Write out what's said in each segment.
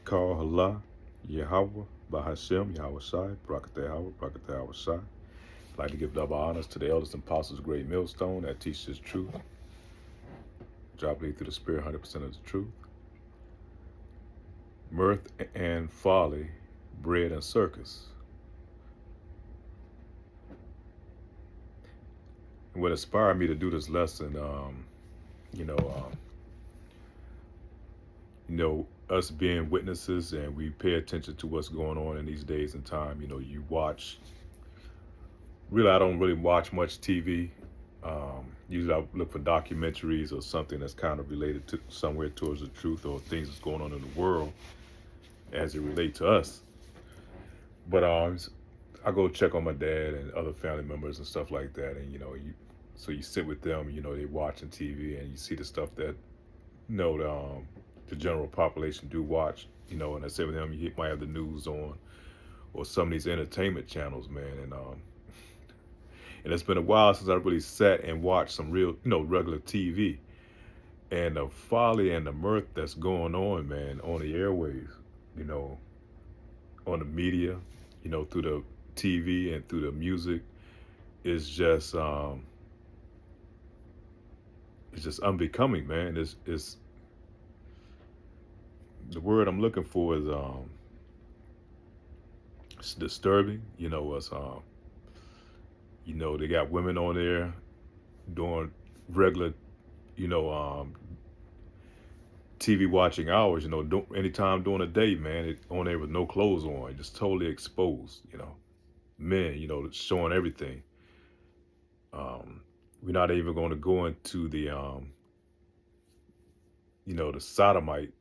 call Allah, Yahweh, Bahashem, Yahweh Shai, Brakatah Yahweh, Brakatah Yahweh Shai. I'd like to give double honors to the elders and apostles, great millstone that teaches truth, drop lead through the spirit, 100% of the truth. Mirth and folly, bread and circus. And what inspired me to do this lesson, you know, um, us being witnesses and we pay attention to what's going on in these days and time. You watch. Really, I don't really watch much TV. Usually, I look for documentaries or something that's kind of related to somewhere towards the truth or things that's going on in the world as it relates to us. But I go check on my dad and other family members and stuff like that, and so you sit with them. They watching TV, and you see the stuff that the general population do watch. And I sit with them. You might have the news on or some of these entertainment channels, man, and it's been a while since I really sat and watched some real, regular TV. And the folly and the mirth that's going on, man, on the airwaves, you know, on the media, through the TV and through the music, is it's just unbecoming, man. It's the word I'm looking for is it's disturbing. They got women on there doing regular, you know, um, TV watching hours, anytime during the day, man, on there with no clothes on, just totally exposed, men, showing everything. We're not even going to go into the sodomite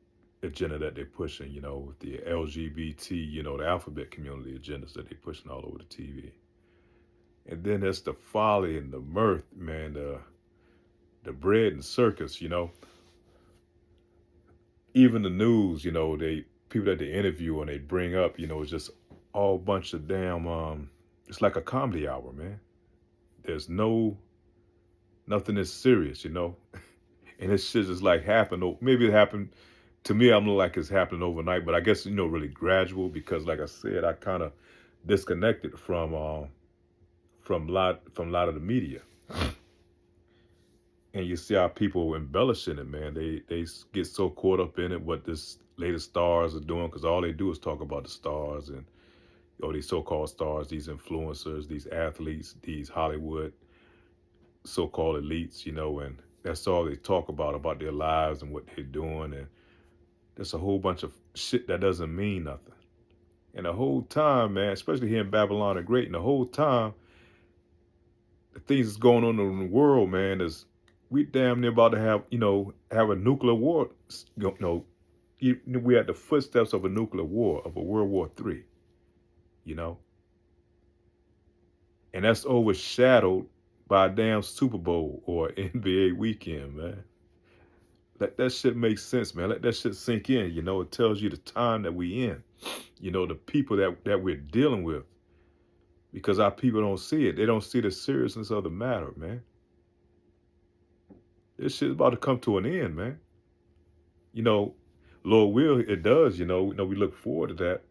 agenda that they're pushing, with the LGBT, the alphabet community agendas that they're pushing all over the TV. And then there's the folly and the mirth, man, the bread and circus, even the news, they people that they interview and they bring up, it's just all bunch of damn it's like a comedy hour, man. There's nothing is serious, and this shit just like happened. Maybe it happened to me. I'm like it's happening overnight, but I guess really gradual because, like I said, I kind of disconnected from a lot of the media, and you see how people embellishing it, man. They get so caught up in it, what this latest stars are doing, because all they do is talk about the stars and these so-called stars, these influencers, these athletes, these Hollywood so-called elites, and that's all they talk about their lives and what they're doing, and there's a whole bunch of shit that doesn't mean nothing. And the whole time, man, especially here in Babylon the Great, and the whole time, the things that's going on in the world, man, is we damn near about to have a nuclear war. We're at the footsteps of a nuclear war, of a World War III, you know, and that's overshadowed by a damn Super Bowl or NBA weekend, man. Let that shit make sense, man. Let that shit sink in. It tells you the time that we in. The people that we're dealing with. Because our people don't see it. They don't see the seriousness of the matter, man. This shit's about to come to an end, man. Lord will, it does, we look forward to that.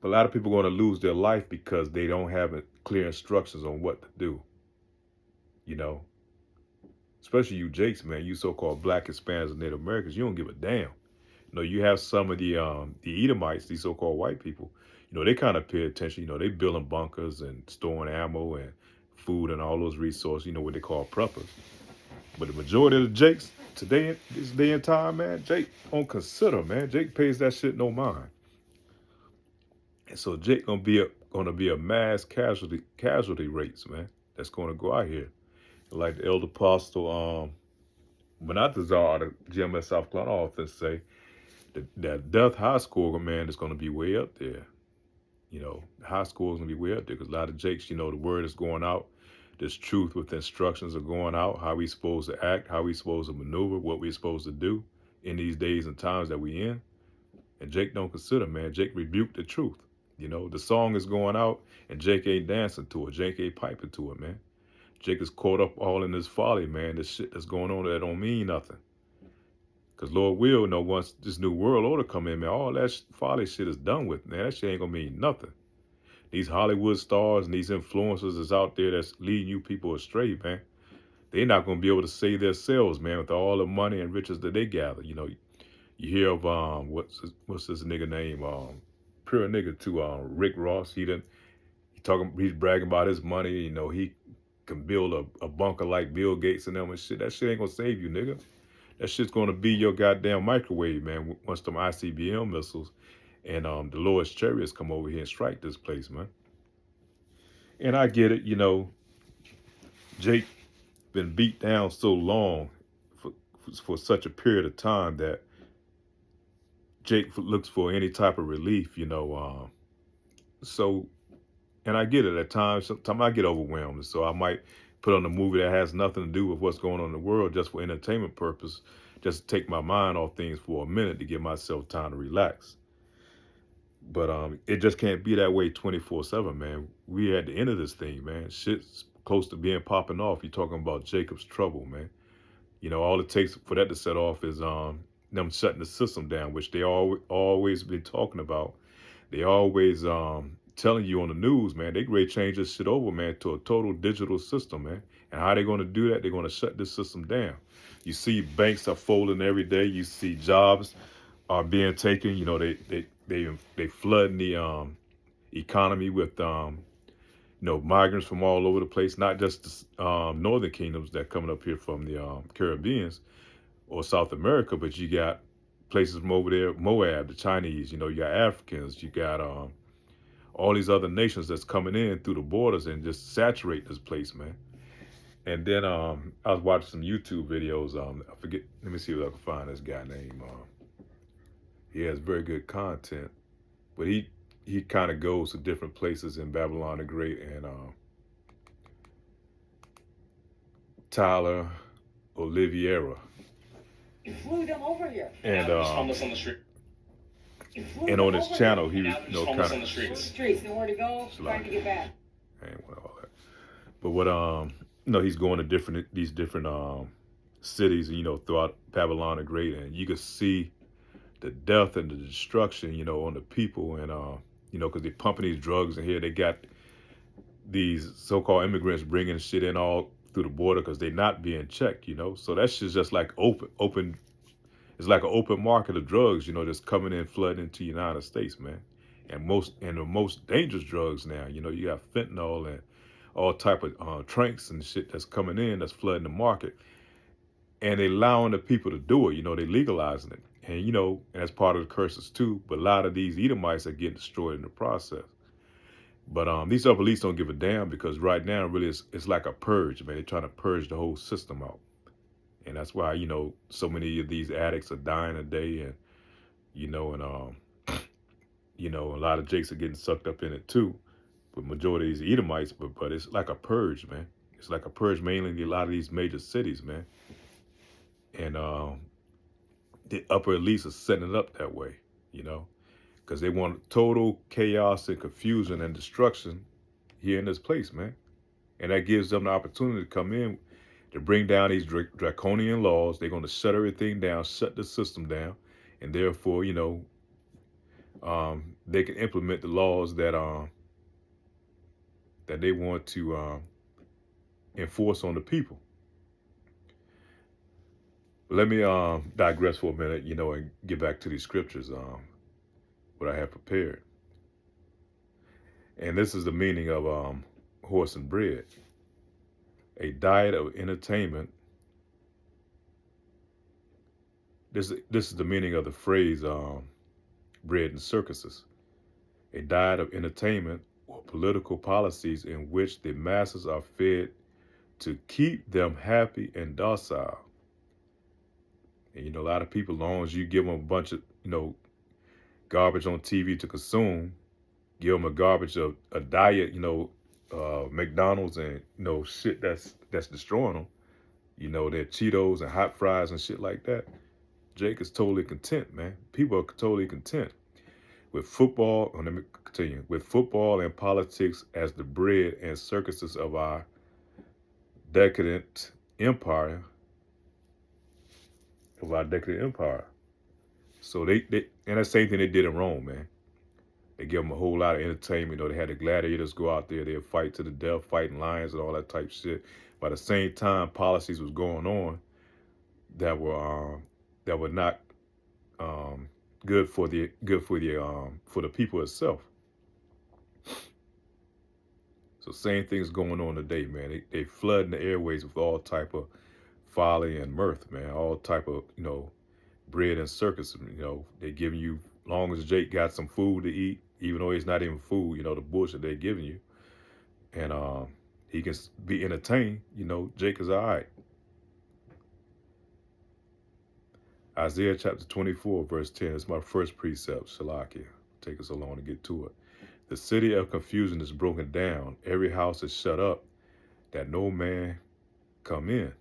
But a lot of people are going to lose their life because they don't have clear instructions on what to do. Especially you Jakes, man, you so-called Black, Hispanics, and Native Americans, you don't give a damn. You have some of the Edomites, these so-called white people, they kind of pay attention. They building bunkers and storing ammo and food and all those resources, what they call preppers. But the majority of the Jakes today, this day and time, man, Jake don't consider, man. Jake pays that shit no mind. And so Jake gonna be a mass casualty rates, man. That's gonna go out here. Like the elder apostle, Benatazar, the GMS South Carolina often say, that death high score, man, is gonna be way up there. The high score is gonna be way up there because a lot of Jakes, the word is going out. There's truth with instructions are going out, how we supposed to act, how we supposed to maneuver, what we supposed to do in these days and times that we in. And Jake don't consider, man. Jake rebuked the truth. The song is going out and Jake ain't dancing to it. Jake ain't piping to it, man. Jake is caught up all in this folly, man. This shit that's going on that don't mean nothing. Because Lord will, once this new world order come in, man, all that folly shit is done with, man. That shit ain't gonna mean nothing. These Hollywood stars and these influencers is out there that's leading you people astray, man. They're not gonna be able to save themselves, man, with all the money and riches that they gather. You hear of what's this nigga name? Pure nigga too, Rick Ross. He's bragging about his money. He can build a bunker like Bill Gates and them and shit. That shit ain't gonna save you, nigga. That shit's gonna be your goddamn microwave, man. Once them ICBM missiles and the lowest chariots come over here and strike this place, man. And I get it, Jake been beat down so long for such a period of time that Jake looks for any type of relief, so, and I get it at times. Sometimes I get overwhelmed, so I might put on a movie that has nothing to do with what's going on in the world just for entertainment purpose, just to take my mind off things for a minute to give myself time to relax. But it just can't be that way 24/7, man. We at the end of this thing, man. Shit's close to being popping off. You're talking about Jacob's trouble, man. All it takes for that to set off is them shutting the system down, which they always been talking about. They always telling you on the news, man, they ready to change this shit over, man, to a total digital system, man. And how they going to do that? They're going to shut this system down. You see banks are folding every day. You see jobs are being taken. They flooding the economy with migrants from all over the place, not just the northern kingdoms that coming up here from the Caribbeans or South America, but you got places from over there, Moab, the Chinese, you got Africans, you got all these other nations that's coming in through the borders and just saturate this place, man. And then I was watching some YouTube videos. I forget, let me see if I can find this guy name. He has very good content, but he kind of goes to different places in Babylon the Great, and Tyler Oliveira. You flew them over here. And homeless on the street. And on his channel, he kind of on the streets. Streets, nowhere to go, trying to get back. I ain't want all that. But what he's going to these different cities, throughout Babylon the Great, and you could see the death and the destruction, on the people, and because they're pumping these drugs in here. They got these so-called immigrants bringing shit in all through the border because they're not being checked, So that shit's just like open. It's like an open market of drugs, that's coming in, flooding into the United States, man. And the most dangerous drugs now, you got fentanyl and all type of tranks and shit that's coming in, that's flooding the market. And they allowing the people to do it, they legalizing it. And, and that's part of the curses too. But a lot of these Edomites are getting destroyed in the process. But these upper elites don't give a damn, because right now, really, it's like a purge, man. They're trying to purge the whole system out. And that's why, so many of these addicts are dying a day, and, a lot of Jakes are getting sucked up in it too. But majority of these Edomites, but it's like a purge, man. It's like a purge mainly in a lot of these major cities, man. And the upper elites are setting it up that way, because they want total chaos and confusion and destruction here in this place, man. And that gives them the opportunity to come in to bring down these draconian laws. They're going to shut everything down, shut the system down, and therefore, they can implement the laws that they want to enforce on the people. Let me digress for a minute, and get back to these scriptures, what I have prepared. And this is the meaning of horse and bread. A diet of entertainment. This is the meaning of the phrase bread and circuses. A diet of entertainment or political policies in which the masses are fed to keep them happy and docile. And, a lot of people, as long as you give them a bunch of, garbage on TV to consume, give them a garbage of a diet, McDonald's and, shit that's destroying them, their Cheetos and hot fries and shit like that. Jake is totally content, man. People are totally content with football. Let me continue. With football and politics as the bread and circuses of our decadent empire, of our decadent empire. So they and the same thing they did in Rome, man. They give them a whole lot of entertainment. They had the gladiators go out there, they'd fight to the death, fighting lions and all that type of shit. By the same time, policies was going on that were not good for the people itself. So same thing's going on today, man. They flooding the airways with all type of folly and mirth, man. All type of bread and circus. They giving you, long as Jake got some food to eat, even though it's not even food. The bullshit they're giving you, and he can be entertained. Jake is all right. Isaiah chapter 24, verse 10 is my first precept, Shalakia. Take us along to get to it. The city of confusion is broken down. Every house is shut up, that no man come in.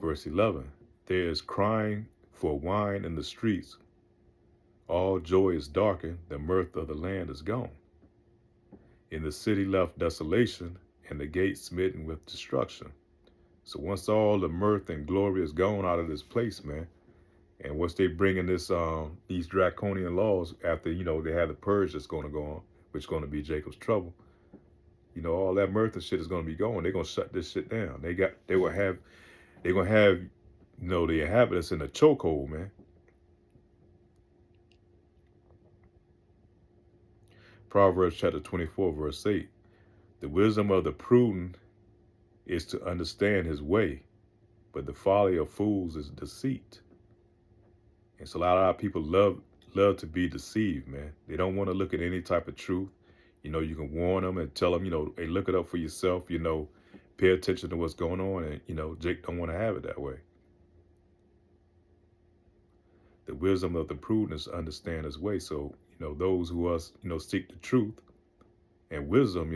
Verse 11, there is crying for wine in the streets. All joy is darkened. The mirth of the land is gone. In the city left desolation, and the gate smitten with destruction. So once all the mirth and glory is gone out of this place, man, and once they bring in these draconian laws after, they have the purge that's going to go on, which is going to be Jacob's trouble, all that mirth and shit is going to be gone. They're going to shut this shit down. They're going to have, the inhabitants in a chokehold, man. Proverbs chapter 24, verse 8. The wisdom of the prudent is to understand his way, but the folly of fools is deceit. And so a lot of people love to be deceived, man. They don't want to look at any type of truth. You can warn them and tell them, hey, look it up for yourself, pay attention to what's going on. And, Jake don't want to have it that way. The wisdom of the prudent is to understand his way. So, those who are, seek the truth and wisdom,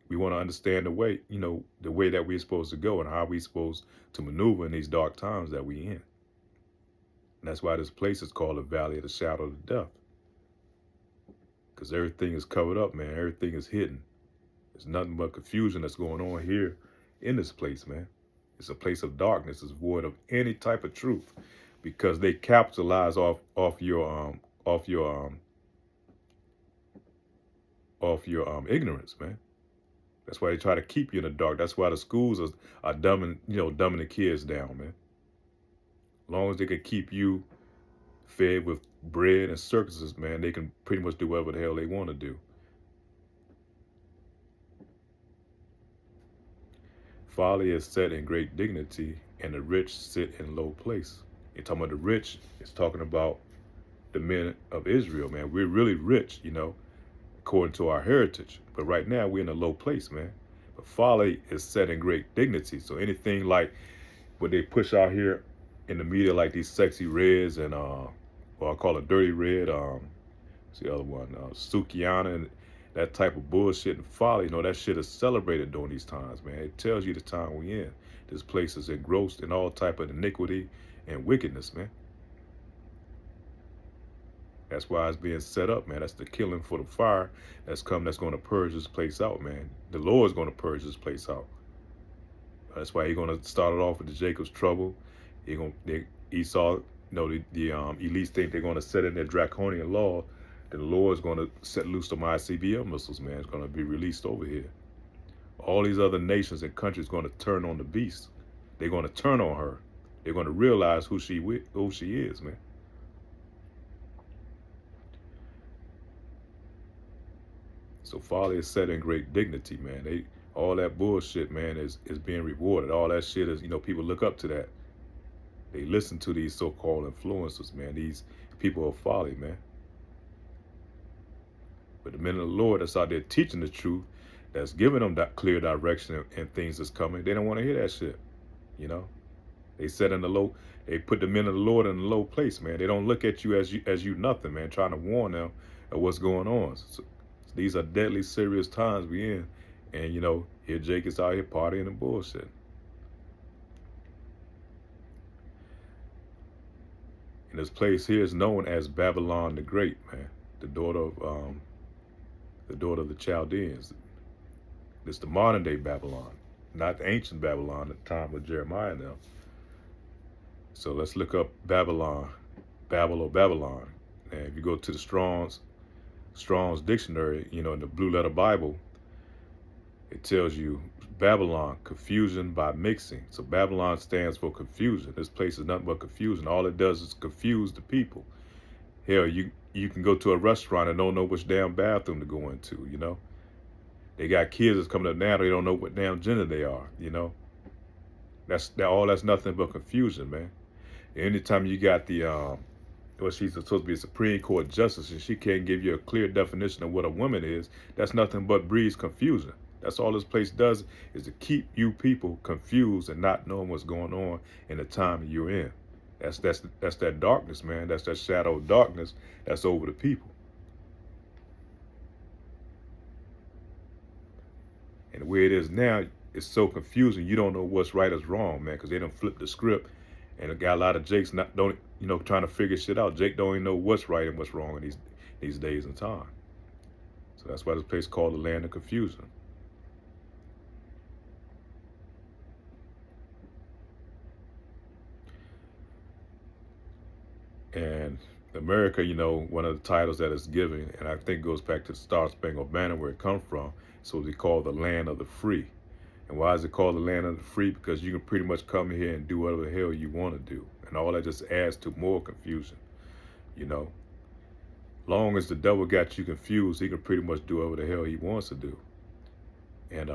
we want to understand the way, the way that we're supposed to go and how we're supposed to maneuver in these dark times that we're in. And that's why this place is called the Valley of the Shadow of Death. Because everything is covered up, man. Everything is hidden. There's nothing but confusion that's going on here in this place, man. It's a place of darkness. It's void of any type of truth, because they capitalize off your ignorance, man. That's why they try to keep you in the dark. That's why the schools are dumbing the kids down, man. As long as they can keep you fed with bread and circuses, man, they can pretty much do whatever the hell they want to do. Folly is set in great dignity, and the rich sit in low place. You're talking about the rich, it's talking about the men of Israel, man. We're really rich, according to our heritage. But right now, we're in a low place, man. But folly is set in great dignity. So anything like what they push out here in the media, like these sexy reds and well, I call it dirty red, what's the other one, Sukiana, and that type of bullshit and folly, that shit is celebrated during these times, man. It tells you the time we in. This place is engrossed in all type of iniquity and wickedness, man. That's why it's being set up, man. That's the killing for the fire that's going to purge this place out, man. The Lord's going to purge this place out. That's why he's going to start it off with the Jacob's trouble. Esau, the elites think they're going to set in their draconian law. Then the Lord's going to set loose some ICBM missiles, man. It's going to be released over here. All these other nations and countries going to turn on the beast. They're going to turn on her. They're going to realize who she is, man. So folly is set in great dignity, man. All that bullshit, man, is being rewarded. All that shit is, people look up to that. They listen to these so-called influencers, man. These people of folly, man. But the men of the Lord that's out there teaching the truth, that's giving them that clear direction and things that's coming, they don't want to hear that shit, They set in the low. They put the men of the Lord in a low place, man. They don't look at you as you nothing, man. Trying to warn them of what's going on. So these are deadly serious times we in, and here Jake is out here partying and bullshit. And this place here is known as Babylon the Great, man. The daughter of the Chaldeans. It's the modern day Babylon, not the ancient Babylon at the time of Jeremiah now. So let's look up Babylon, Babel or Babylon. And if you go to the Strong's dictionary, in the Blue Letter Bible, it tells you Babylon, confusion by mixing. So Babylon stands for confusion. This place is nothing but confusion. All it does is confuse the people. Hell, you can go to a restaurant and don't know which damn bathroom to go into. They got kids that's coming up now, they don't know what damn gender they are. That's nothing but confusion, man. Anytime you got she's supposed to be a Supreme Court justice and she can't give you a clear definition of what a woman is, that's nothing but breeds confusion. That's all this place does, is to keep you people confused and not knowing what's going on in the time you're in. That's that darkness, man. That's that shadow of darkness that's over the people. And the way it is now, it's so confusing. You don't know what's right or wrong, man, because they done flipped the script, and it got a lot of Jakes trying to figure shit out. Jake don't even know what's right and what's wrong in these days and time. So that's why this place called the land of confusion. And America, one of the titles that it's giving, and I think goes back to the Star Spangled Banner where it comes from, so they call the land of the free. And why is it called the land of the free? Because you can pretty much come here and do whatever the hell you want to do. And all that just adds to more confusion. Long as the devil got you confused, he can pretty much do whatever the hell he wants to do. And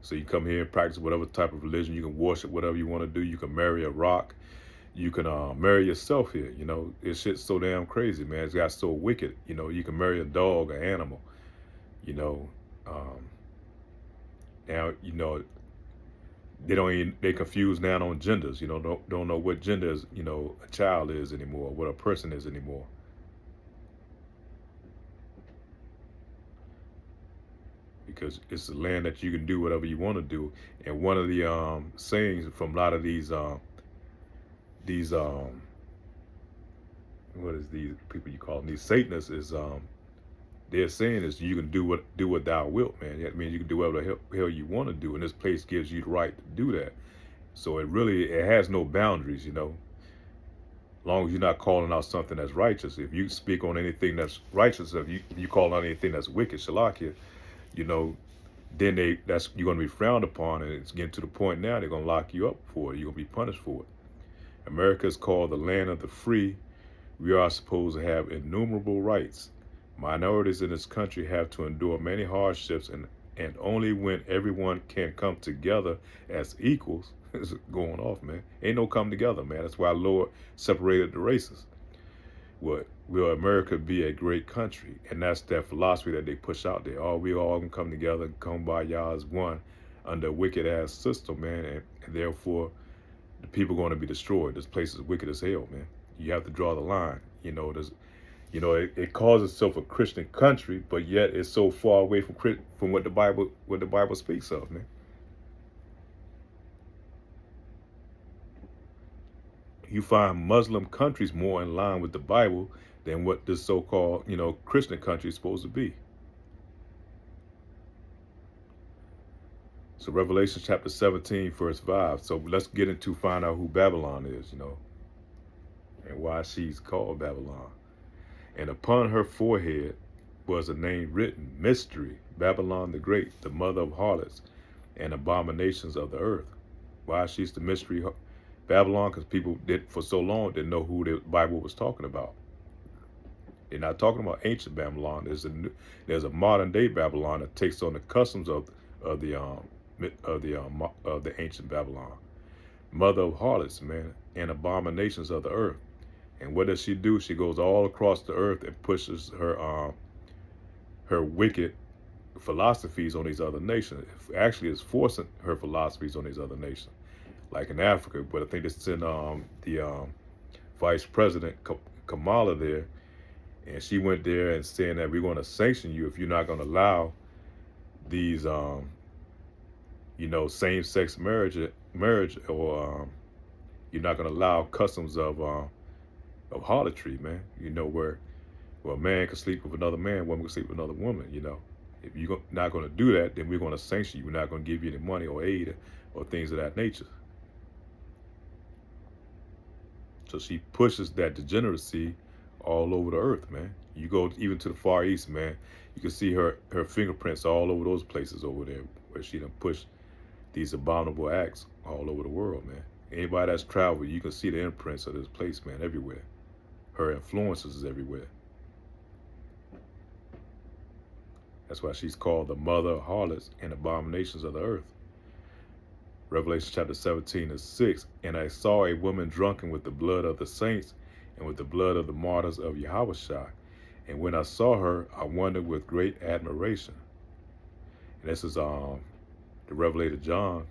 so you come here and practice whatever type of religion. You can worship whatever you want to do. You can marry a rock. You can marry yourself here. This shit's so damn crazy, man. It's got so wicked. You can marry a dog, an animal. Now they confused now on genders. Don't know what gender is, a child is anymore, what a person is anymore. Because it's a land that you can do whatever you want to do. And one of the sayings from a lot of these what is these people you call them, these Satanists, is they're saying is you can do what thou wilt, man. That means you can do whatever the hell you want to do, and this place gives you the right to do that. So it has no boundaries, As long as you're not calling out something that's righteous. If you speak on anything that's righteous, if you call out anything that's wicked, shalakia, then you're going to be frowned upon, and it's getting to the point now they're going to lock you up for it. You're going to be punished for it. America is called the land of the free. We are supposed to have innumerable rights. Minorities in this country have to endure many hardships, and only when everyone can come together as equals is going off, man. Ain't no come together, man. That's why Lord separated the races. Will America be a great country? And that's that philosophy that they push out there. We all can come together and come by y'all as one under a wicked ass system, man, and therefore the people are going to be destroyed. This place is wicked as hell, man. You have to draw the line. It calls itself a Christian country, but yet it's so far away from what the Bible speaks of, man. You find Muslim countries more in line with the Bible than what this so-called, Christian country is supposed to be. So Revelation chapter 17, verse 5. So let's get into find out who Babylon is, and why she's called Babylon. And upon her forehead was a name written, Mystery, Babylon the Great, the mother of harlots and abominations of the earth. Why she's the mystery Babylon? Because people for so long didn't know who the Bible was talking about. They're not talking about ancient Babylon. There's a modern day Babylon that takes on the customs of the ancient Babylon, mother of harlots, man, and abominations of the earth. And what does she do? She goes all across the earth and pushes her wicked philosophies on these other nations. Actually, it's forcing her philosophies on these other nations, like in Africa. But I think it's in the Vice President Kamala there, and she went there and saying that we're going to sanction you if you're not going to allow these same-sex marriage, or you're not going to allow customs of harlotry, man. Where a man can sleep with another man, woman can sleep with another woman. If you're not going to do that, then we're going to sanction you. We're not going to give you any money or aid or things of that nature. So she pushes that degeneracy all over the earth, man. You go even to the Far East, man. You can see her fingerprints all over those places over there where she done pushed these abominable acts all over the world, man. Anybody that's traveled, you can see the imprints of this place, man, everywhere. Her influences is everywhere. That's why she's called the mother of harlots and abominations of the earth. Revelation chapter 17 and 6. And I saw a woman drunken with the blood of the saints and with the blood of the martyrs of Yahushua. And when I saw her, I wondered with great admiration. And this is the Revelator John,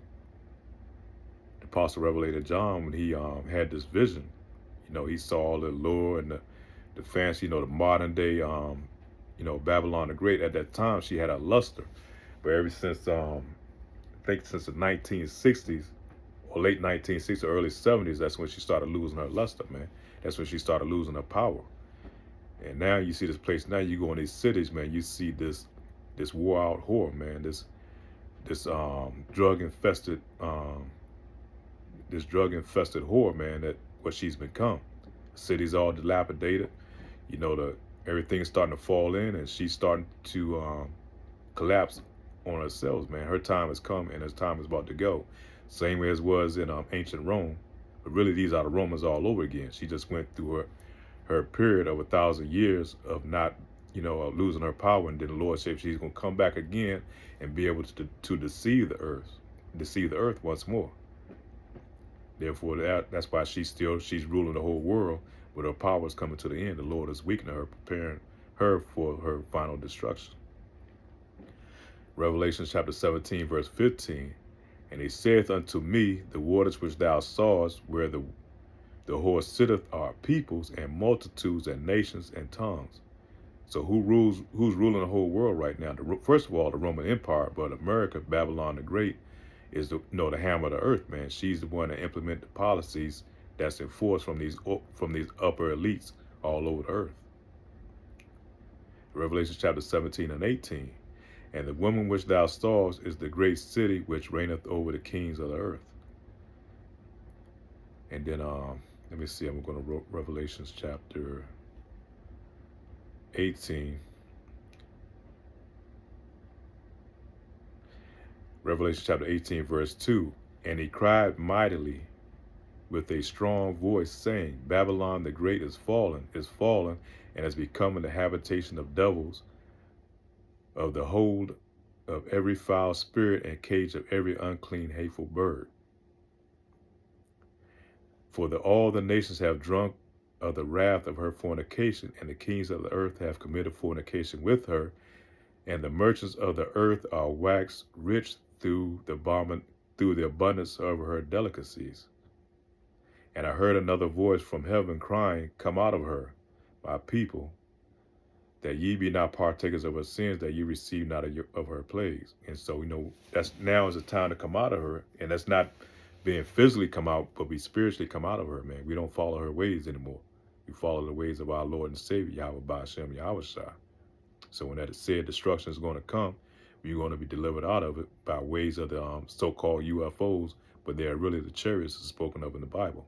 the Apostle Revelator John, when he had this vision. You know, he saw all the allure and the fancy, you know, the modern day, you know, Babylon the Great. At that time, she had a luster. But ever since, I think since the 1960s, or late 1960s, early 70s, that's when she started losing her luster, man. That's when she started losing her power. And now you see this place, now you go in these cities, man, you see this wore out whore, man, this drug infested whore, man, that what she's become. The city's all dilapidated, you know, everything's starting to fall in, and she's starting to collapse on herself, man. Her time has come, and her time is about to go. Same way as was in ancient Rome, but really these are the Romans all over again. She just went through her period of 1,000 years of not, you know, losing her power, and then the Lord said she's going to come back again and be able to deceive the earth once more. Therefore, that's why she's ruling the whole world, but her power is coming to the end. The Lord is weakening her, preparing her for her final destruction. Revelation chapter 17, verse 15. And he saith unto me, the waters which thou sawest, where the whore sitteth, are peoples and multitudes and nations and tongues. So who's ruling the whole world right now? First of all, the Roman Empire, but America, Babylon the Great, is the hammer of the earth, man. She's the one that implement the policies that's enforced from these upper elites all over the earth. Revelation chapter 17 and 18. And the woman which thou sawest is the great city which reigneth over the kings of the earth. And then let me see, I'm going to Revelations chapter 18. Revelation chapter 18, verse 2. And he cried mightily with a strong voice, saying, Babylon the Great is fallen, and has become the habitation of devils, of the hold of every foul spirit, and cage of every unclean, hateful bird. For all the nations have drunk of the wrath of her fornication, and the kings of the earth have committed fornication with her, and the merchants of the earth are waxed rich through the abundance of her delicacies. And I heard another voice from heaven crying, Come out of her, my people, that ye be not partakers of her sins, that ye receive not of her plagues. And so, you know, now is the time to come out of her, and that's not being physically come out, but we spiritually come out of her, man. We don't follow her ways anymore. We follow the ways of our Lord and Savior, Yahweh Ba'Shem Yahushua. So when that said destruction is going to come, we're going to be delivered out of it by ways of the so-called UFOs, but they're really the chariots spoken of in the Bible.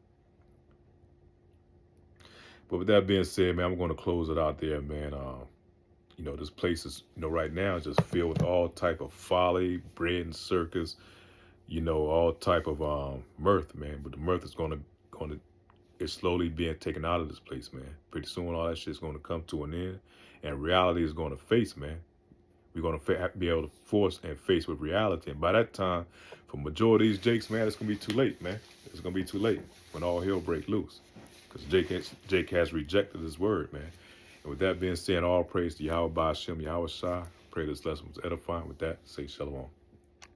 But with that being said, man, I'm going to close it out there, man. You know, this place is, you know, right now just filled with all type of folly, bread and circus, you know, all type of mirth, man. But the mirth is it's slowly being taken out of this place, man. Pretty soon all that shit's going to come to an end, and reality is going to face, man. We're going to be able to force and face with reality. And by that time, for majority of these Jakes, man, it's going to be too late, man. It's going to be too late when all hell break loose. Because Jake has rejected his word, man. And with that being said, all praise to Yahweh Ba'Shem Yahushua. Pray this lesson was edifying. With that, say shalom.